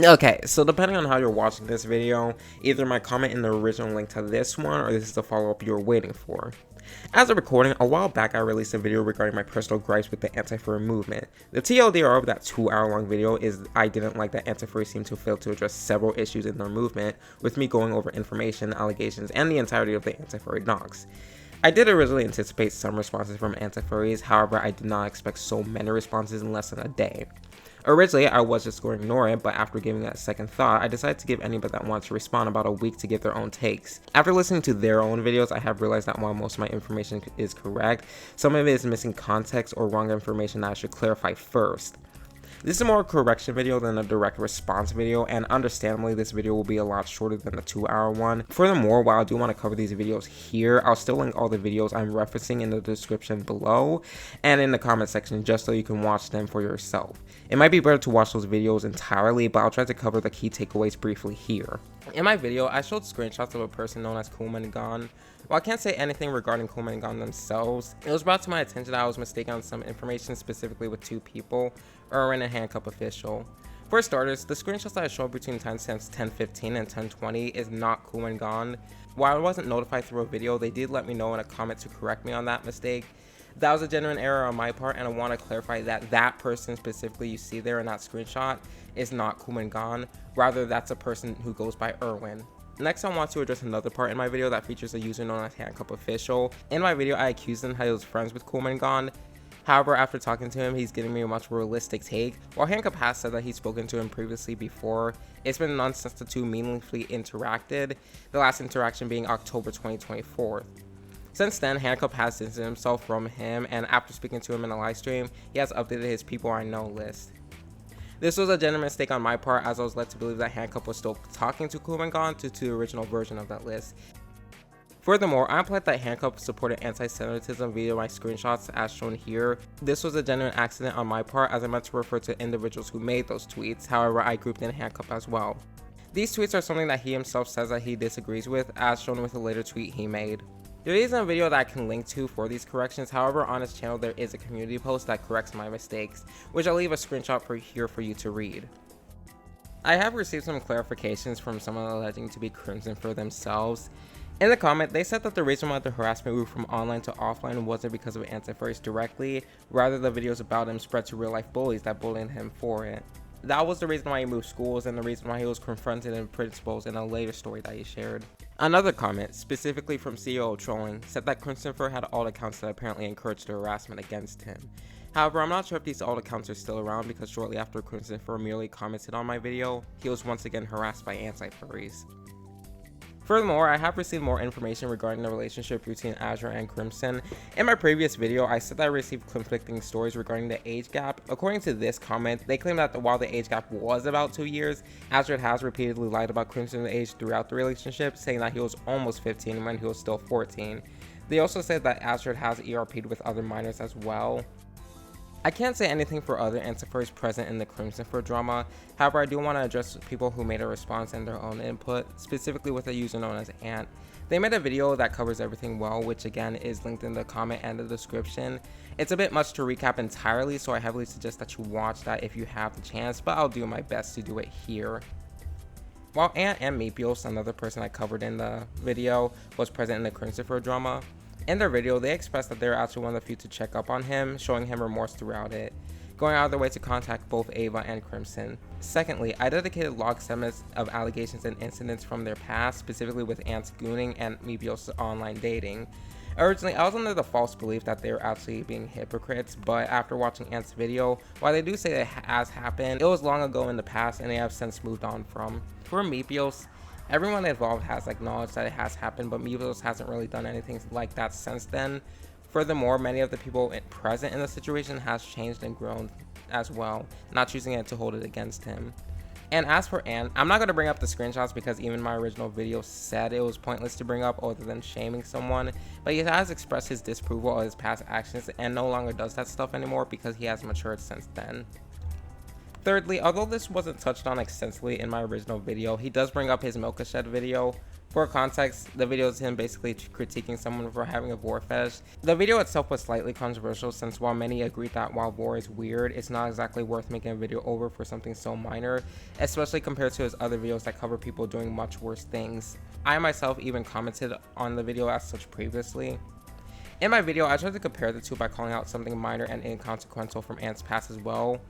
Okay, so depending on how you're watching this video, either my comment in the original link to this one or this is the follow-up you're waiting for. As of recording, a while back I released a video regarding my personal gripes with the Anti-Furry movement. The TLDR of that 2-hour-long video is I didn't like that Anti-Furry seemed to fail to address several issues in their movement, with me going over information, allegations, and the entirety of the Anti-Furry docs. I did originally anticipate some responses from Anti-Furries, however I did not expect so many responses in less than a day. Originally, I was just going to ignore it, but after giving that second thought, I decided to give anybody that wants to respond about a week to give their own takes. After listening to their own videos, I have realized that while most of my information is correct, some of it is missing context or wrong information that I should clarify first. This is more a correction video than a direct response video, and understandably this video will be a lot shorter than the 2-hour one. Furthermore, while I do want to cover these videos here, I'll still link all the videos I'm referencing in the description below and in the comment section just so you can watch them for yourself. It might be better to watch those videos entirely, but I'll try to cover the key takeaways briefly here. In my video, I showed screenshots of a person known as Coolman. While I can't say anything regarding Coolman themselves, it was brought to my attention that I was mistaken on some information, specifically with two people, Erwin and Handcuff Official. For starters, the screenshots that I showed between timestamps 10:15 and 10:20 is not Coolman. While I wasn't notified through a video, they did let me know in a comment to correct me on that mistake. That was a genuine error on my part, and I want to clarify that that person specifically you see there in that screenshot is not Coolman. Rather, that's a person who goes by Erwin. Next, I want to address another part in my video that features a user known as Handcuff Official. In my video, I accused him that he was friends with Coolman. However, after talking to him, he's giving me a much realistic take. While Handcuff has said that he's spoken to him previously before, it's been none since the two meaningfully interacted, the last interaction being October 2024. Since then, Handcuff has distanced himself from him, and after speaking to him in a live stream, he has updated his people I know list. This was a genuine mistake on my part, as I was led to believe that Handcuff was still talking to Coolman to the original version of that list. Furthermore, I implied that Handcuff supported anti-Semitism via my screenshots as shown here. This was a genuine accident on my part, as I meant to refer to individuals who made those tweets, however I grouped in Handcuff as well. These tweets are something that he himself says that he disagrees with, as shown with a later tweet he made. There isn't a video that I can link to for these corrections, however on his channel there is a community post that corrects my mistakes, which I'll leave a screenshot for here for you to read. I have received some clarifications from someone alleging to be Crimson for themselves. In the comment, they said that the reason why the harassment moved from online to offline wasn't because of Anti-Furries directly, rather the videos about him spread to real life bullies that bullied him for it. That was the reason why he moved schools and the reason why he was confronted in principals in a later story that he shared. Another comment, specifically from CEO of Trolling, said that Crimson had alt accounts that apparently encouraged the harassment against him. However, I'm not sure if these alt accounts are still around because shortly after Crimson merely commented on my video, he was once again harassed by Anti-Furries. Furthermore, I have received more information regarding the relationship between Azure and Crimson. In my previous video, I said that I received conflicting stories regarding the age gap. According to this comment, they claim that while the age gap was about 2 years, Azure has repeatedly lied about Crimson's age throughout the relationship, saying that he was almost 15 when he was still 14. They also said that Azure has ERP'd with other minors as well. I can't say anything for other Anti-Furries present in the Crimson drama, however I do want to address people who made a response and their own input, specifically with a user known as Ant. They made a video that covers everything well, which again is linked in the comment and the description. It's a bit much to recap entirely, so I heavily suggest that you watch that if you have the chance, but I'll do my best to do it here. While Ant and Meepios, another person I covered in the video, was present in the Crimson drama, in their video, they expressed that they were actually one of the few to check up on him, showing him remorse throughout it, going out of their way to contact both Ava and Crimson. Secondly, I dedicated log segments of allegations and incidents from their past, specifically with Ant's gooning and Meepios' online dating. Originally, I was under the false belief that they were actually being hypocrites, but after watching Ant's video, while they do say that it has happened, it was long ago in the past and they have since moved on from. For Meepios, everyone involved has acknowledged that it has happened, but Meepios hasn't really done anything like that since then. Furthermore, many of the people present in the situation has changed and grown as well, not choosing it to hold it against him. And as for Ant, I'm not going to bring up the screenshots because even my original video said it was pointless to bring up other than shaming someone, but he has expressed his disapproval of his past actions and no longer does that stuff anymore because he has matured since then. Thirdly, although this wasn't touched on extensively in my original video, he does bring up his Milka Shed video. For context, the video is him basically critiquing someone for having a vor fetish. The video itself was slightly controversial since while many agreed that while vor is weird, it's not exactly worth making a video over for something so minor, especially compared to his other videos that cover people doing much worse things. I myself even commented on the video as such previously. In my video, I tried to compare the two by calling out something minor and inconsequential from Ant's past as well.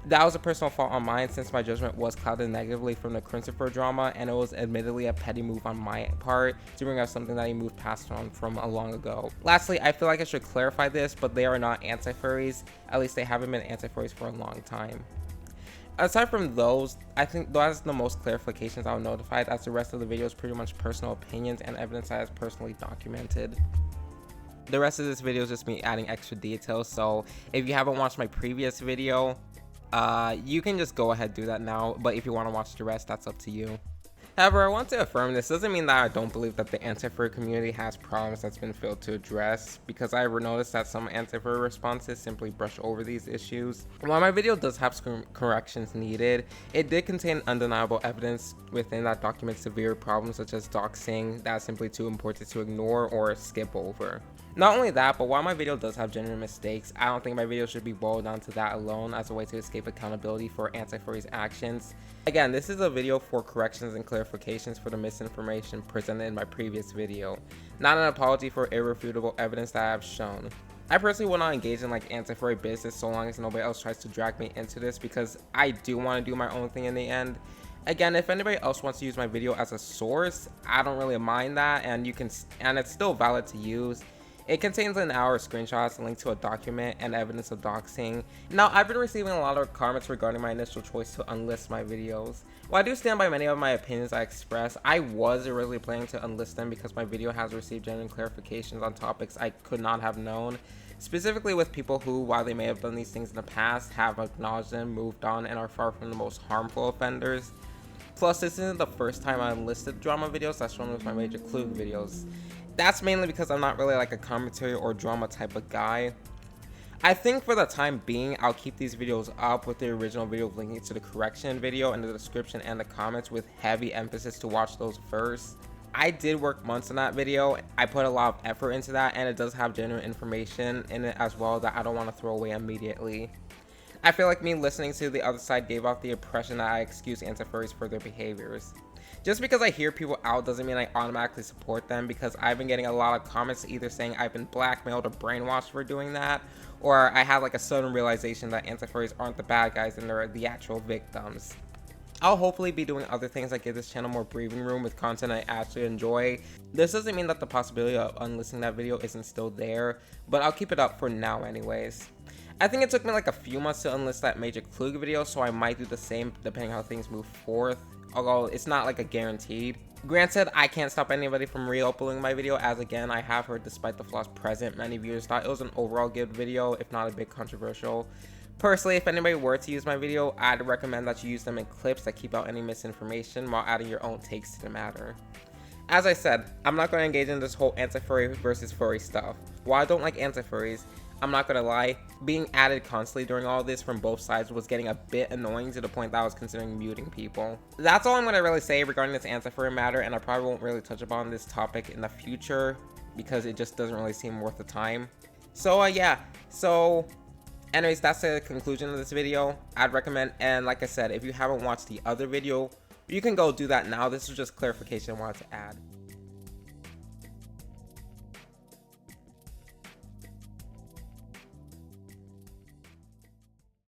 That was a personal fault on mine since my judgment was clouded negatively from the Christopher drama, and it was admittedly a petty move on my part to bring up something that he moved past on from a long ago. Lastly, I feel like I should clarify this, but they are not anti-furries. At least they haven't been anti-furries for a long time. Aside from those, I think that's the most clarifications I'll notify, as the rest of the video is pretty much personal opinions and evidence that is personally documented. The rest of this video is just me adding extra details, so if you haven't watched my previous video, you can just go ahead and do that now, but if you want to watch the rest, that's up to you. However, I want to affirm this doesn't mean that I don't believe that the anti-furry community has problems that's been failed to address, because I noticed that some anti-furry responses simply brush over these issues. While my video does have some corrections needed, it did contain undeniable evidence within that documents severe problems such as doxing that is simply too important to ignore or skip over. Not only that, but while my video does have genuine mistakes, I don't think my video should be boiled down to that alone as a way to escape accountability for anti-furries actions. Again, this is a video for corrections and clarifications for the misinformation presented in my previous video, not an apology for irrefutable evidence that I have shown. I personally will not engage in like anti-furry business so long as nobody else tries to drag me into this, because I do want to do my own thing in the end. Again, if anybody else wants to use my video as a source, I don't really mind that, and it's still valid to use. It contains an hour of screenshots, a link to a document, and evidence of doxing. Now, I've been receiving a lot of comments regarding my initial choice to unlist my videos. While I do stand by many of my opinions I express, I was originally planning to unlist them because my video has received genuine clarifications on topics I could not have known, specifically with people who, while they may have done these things in the past, have acknowledged them, moved on, and are far from the most harmful offenders. Plus, this isn't the first time I unlisted drama videos that's shown with my Major Clue videos. That's mainly because I'm not really like a commentary or drama type of guy. I think for the time being, I'll keep these videos up with the original video linking to the correction video in the description and the comments, with heavy emphasis to watch those first. I did work months on that video. I put a lot of effort into that, and it does have genuine information in it as well that I don't want to throw away immediately. I feel like me listening to the other side gave off the impression that I excuse anti-furries for their behaviors. Just because I hear people out doesn't mean I automatically support them, because I've been getting a lot of comments either saying I've been blackmailed or brainwashed for doing that, or I have like a sudden realization that anti-furries aren't the bad guys and they're the actual victims. I'll hopefully be doing other things that give this channel more breathing room with content I actually enjoy. This doesn't mean that the possibility of unlisting that video isn't still there, but I'll keep it up for now anyways. I think it took me like a few months to unlist that Major Klug video, so I might do the same depending how things move forth, although it's not like a guaranteed. Granted, I can't stop anybody from re-uploading my video, as again, I have heard despite the flaws present, many viewers thought it was an overall good video, if not a bit controversial. Personally, if anybody were to use my video, I'd recommend that you use them in clips that keep out any misinformation while adding your own takes to the matter. As I said, I'm not going to engage in this whole anti-furry versus furry stuff. While I don't like anti-furries, I'm not gonna lie, being added constantly during all this from both sides was getting a bit annoying to the point that I was considering muting people. That's all I'm gonna really say regarding this anti-furry matter, and I probably won't really touch upon this topic in the future because it just doesn't really seem worth the time. So yeah, anyways, that's the conclusion of this video. I'd recommend, and like I said, if you haven't watched the other video, you can go do that now. This is just clarification I wanted to add.